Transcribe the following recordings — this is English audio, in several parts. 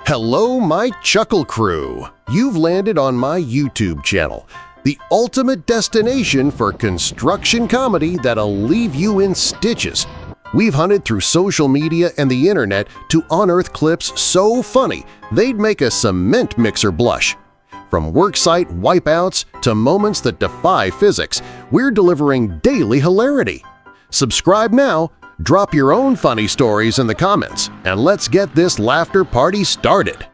Hello, my Chuckle Crew! You've landed on my YouTube channel, the ultimate destination for construction comedy that'll leave you in stitches. We've hunted through social media and the internet to unearth clips so funny they'd make a cement mixer blush. From worksite wipeouts to moments that defy physics, we're delivering daily hilarity. Subscribe now, drop your own funny stories in the comments, and let's get this laughter party started!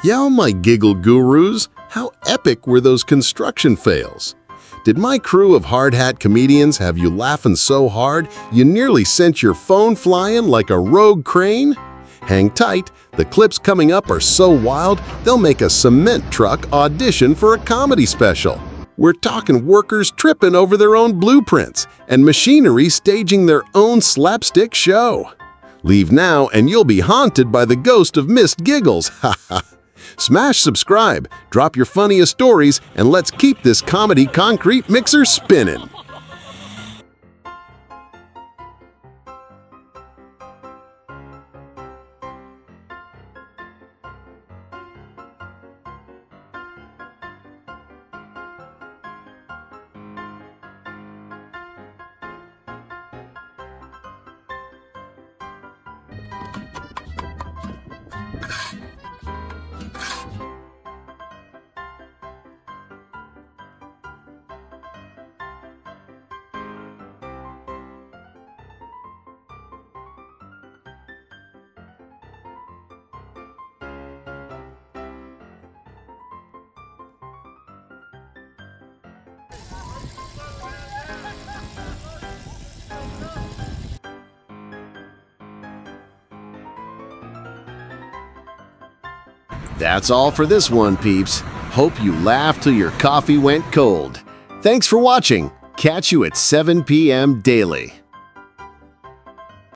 Yow, my giggle gurus! How epic were those construction fails? Did my crew of hard-hat comedians have you laughing so hard you nearly sent your phone flying like a rogue crane? Hang tight, the clips coming up are so wild they'll make a cement truck audition for a comedy special. We're talking workers tripping over their own blueprints and machinery staging their own slapstick show. Leave now and you'll be haunted by the ghost of missed giggles, ha ha! Smash subscribe, drop your funniest stories, and let's keep this comedy concrete mixer spinning! That's all for this one, peeps. Hope you laughed till your coffee went cold. Thanks for watching. Catch you at 7 p.m. daily.